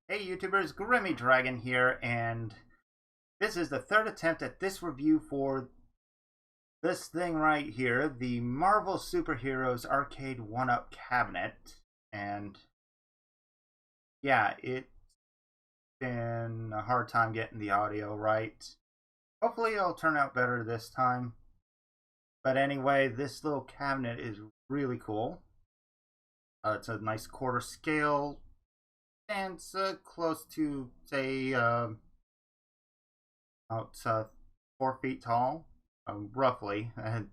Hey YouTubers, Grimmy Dragon here, and this is the third attempt at this review for this thing right here, the Marvel Superheroes Arcade 1-Up Cabinet. And yeah, it's been a hard time getting the audio right. Hopefully it'll turn out better this time. But anyway, this little cabinet is really cool. It's a nice quarter scale. And it's close to, say, about 4 feet tall, roughly.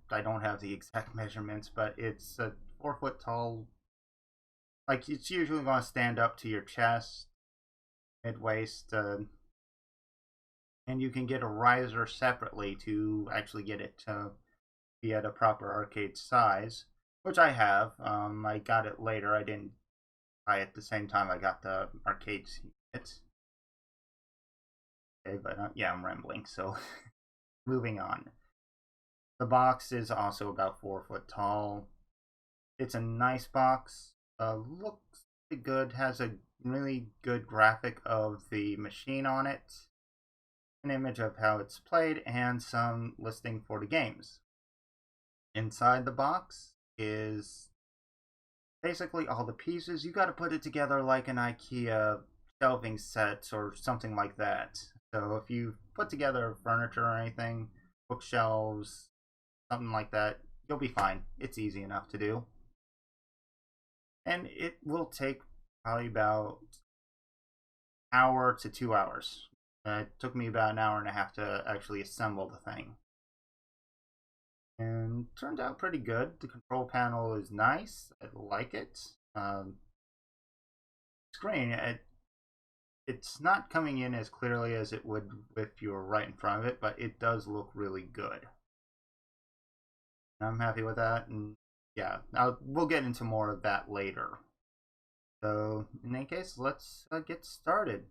I don't have the exact measurements, but it's 4 foot tall. Like, it's usually going to stand up to your chest, mid-waist, and you can get a riser separately to actually get it to be at a proper arcade size, which I have. I got it later. I didn't at the same time I got the arcade unit. Okay, but yeah, I'm rambling, so moving on. The box is also about 4 foot tall. It's a nice box. Looks pretty good. Has a really good graphic of the machine on it, an image of how it's played, and some listing for the games. Inside the box is basically all the pieces. You got to put it together like an IKEA shelving set or something like that. So if you put together furniture or anything, bookshelves, something like that, you'll be fine. It's easy enough to do. And it will take probably about an hour to 2 hours. It took me about an hour and a half to actually assemble the thing. And turned out pretty good. The control panel is nice. I like it. Screen, it's not coming in as clearly as it would if you were right in front of it, but it does look really good. And I'm happy with that. And yeah, we'll get into more of that later. So in any case, let's get started.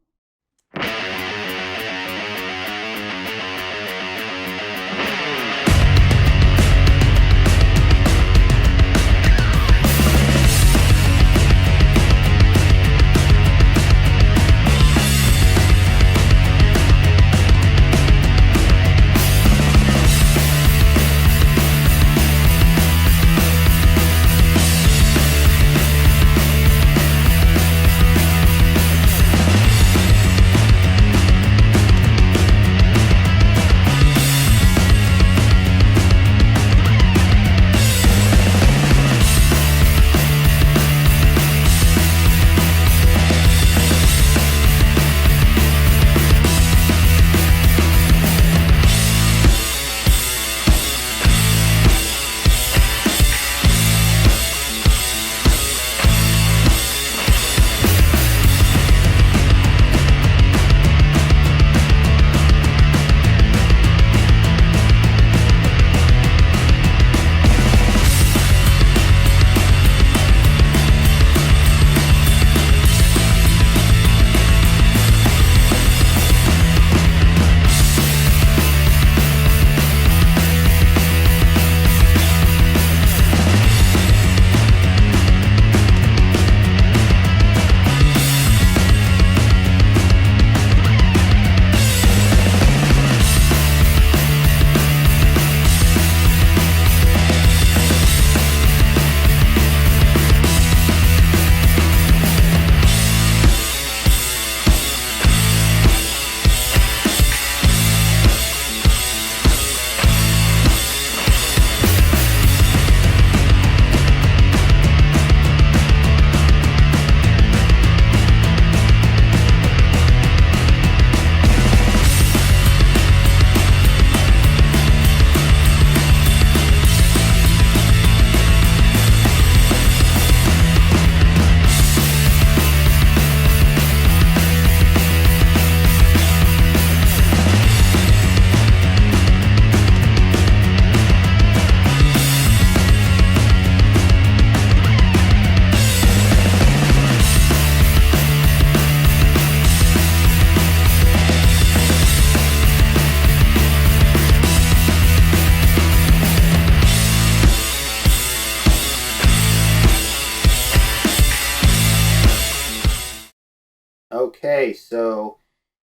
Okay, so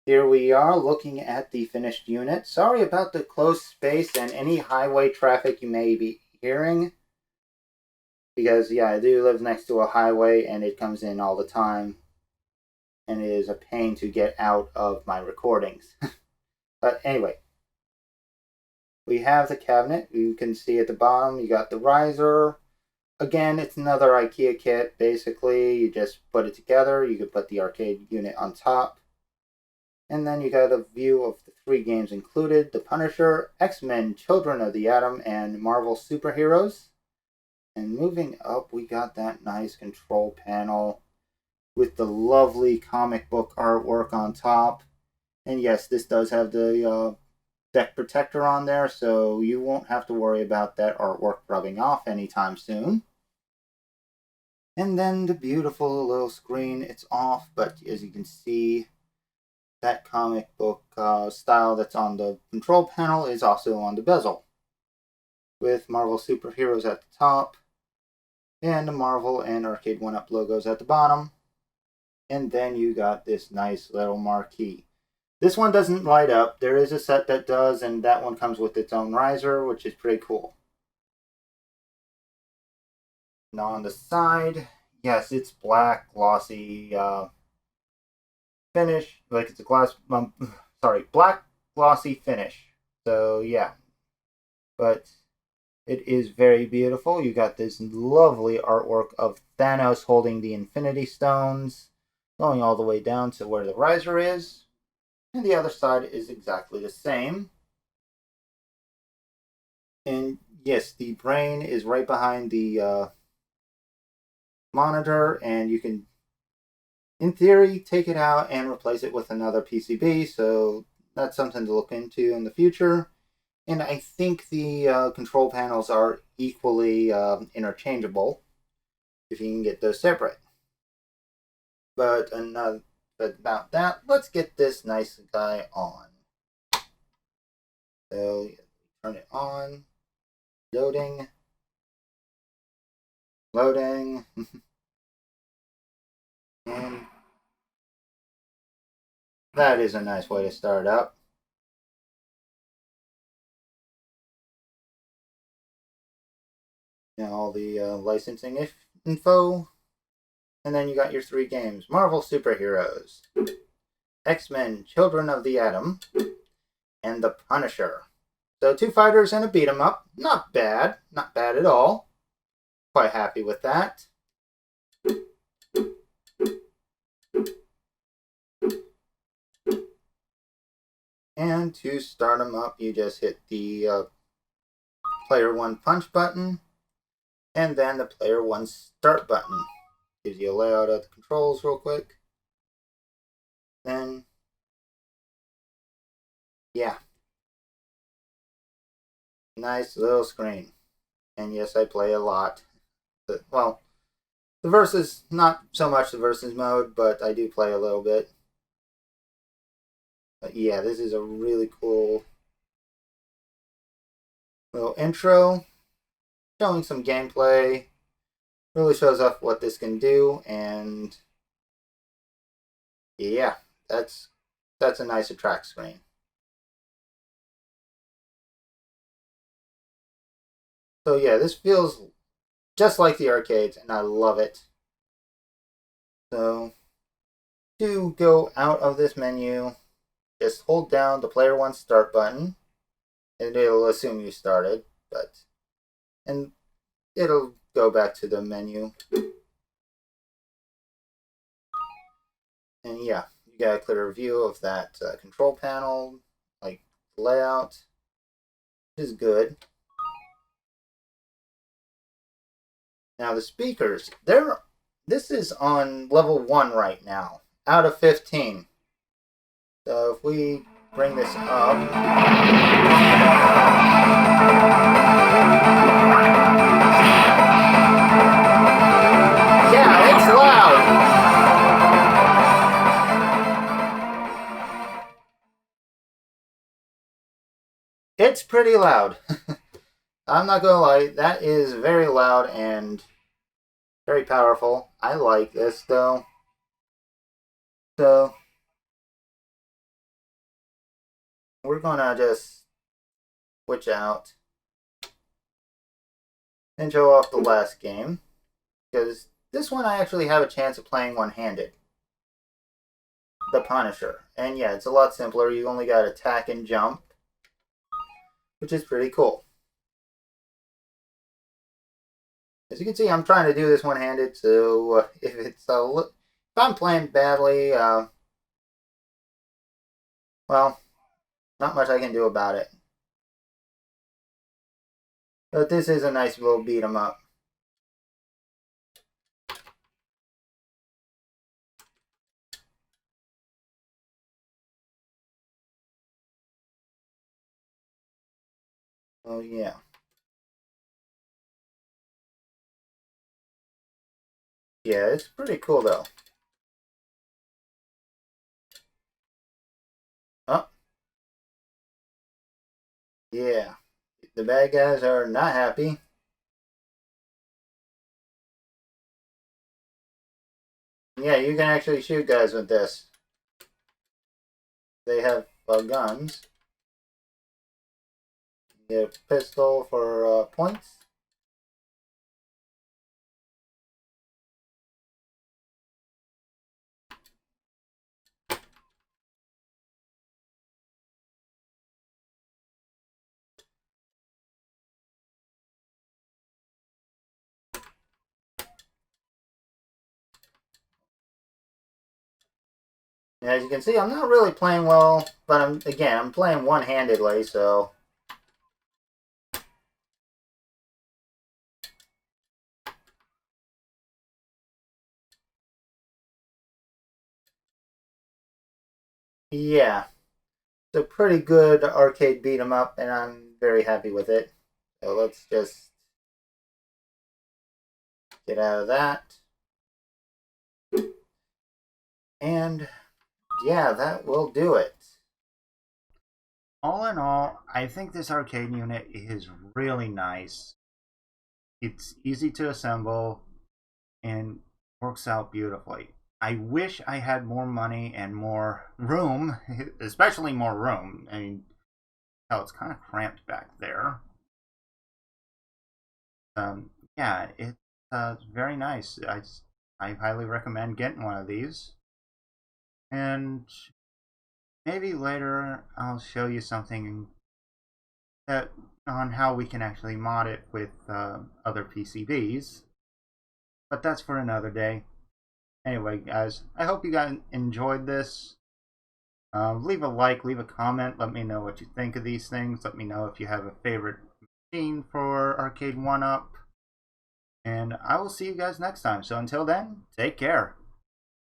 here we are looking at the finished unit. Sorry about the close space and any highway traffic you may be hearing. Because, yeah, I do live next to a highway and it comes in all the time. And it is a pain to get out of my recordings. But anyway, we have the cabinet. You can see at the bottom, you got the riser. Again, it's another IKEA kit. Basically, you just put it together. You could put the arcade unit on top. And then you got a view of the 3 games included: The Punisher, X-Men, Children of the Atom, and Marvel Superheroes. And moving up, we got that nice control panel with the lovely comic book artwork on top. And yes, this does have the deck protector on there, so you won't have to worry about that artwork rubbing off anytime soon. And then the beautiful little screen, it's off, but as you can see, that comic book style that's on the control panel is also on the bezel, with Marvel Superheroes at the top, and the Marvel and Arcade 1-Up logos at the bottom. And then you got this nice little marquee. This one doesn't light up. There is a set that does, and that one comes with its own riser, which is pretty cool. Now on the side, yes, it's black, glossy finish. Like it's a black glossy finish. So yeah, but it is very beautiful. You got this lovely artwork of Thanos holding the Infinity Stones, going all the way down to where the riser is. And the other side is exactly the same. And yes, the brain is right behind the monitor, and you can, in theory, take it out and replace it with another PCB. So that's something to look into in the future. And I think the control panels are equally interchangeable if you can get those separate. But about that, let's get this nice guy on. So turn it on. Loading. And that is a nice way to start up. Now all the licensing info. And then you got your 3 games: Marvel Superheroes, X-Men, Children of the Atom, and The Punisher. So 2 fighters and a beat 'em up. Not bad. Not bad at all. Quite happy with that. And to start them up, you just hit the player 1 punch button, and then the player 1 start button. Gives you a layout of the controls real quick. Then, yeah. Nice little screen. And yes, I play a lot. Well, the versus, not so much the versus mode, but I do play a little bit. But yeah, this is a really cool little intro, showing some gameplay. Really shows off what this can do, and yeah, that's a nice attract screen. So yeah, this feels just like the arcades, and I love it. So to go out of this menu, just hold down the player 1 start button, and it'll assume you started, and it'll go back to the menu. And yeah, you got a clearer view of that control panel, like layout, which is good. Now the speakers, this is on level 1 right now, out of 15. So if we bring this up, yeah, it's loud. It's pretty loud. I'm not gonna lie, that is very loud and very powerful. I like this though. So we're gonna just switch out and show off the last game, because this one I actually have a chance of playing one-handed. The Punisher. And yeah, it's a lot simpler. You only got attack and jump, which is pretty cool. As you can see, I'm trying to do this one-handed, so if I'm playing badly, well, not much I can do about it. But this is a nice little beat 'em up. Oh yeah. Yeah, it's pretty cool though. Oh, yeah. The bad guys are not happy. Yeah, you can actually shoot guys with this. They have guns. You get a pistol for points. As you can see, I'm not really playing well, but I'm playing one-handedly, so yeah, it's a pretty good arcade beat 'em up, and I'm very happy with it. So let's just get out of that. And yeah, that will do it. All in all, I think this arcade unit is really nice. It's easy to assemble and works out beautifully. I wish I had more money and more room, especially more room. I mean, hell, it's kind of cramped back there. Yeah, it's very nice. I highly recommend getting one of these. And maybe later I'll show you something that on how we can actually mod it with other PCBs. But that's for another day. Anyway, guys, I hope you guys enjoyed this. Leave a like, leave a comment. Let me know what you think of these things. Let me know if you have a favorite machine for Arcade 1-Up. And I will see you guys next time. So until then, take care.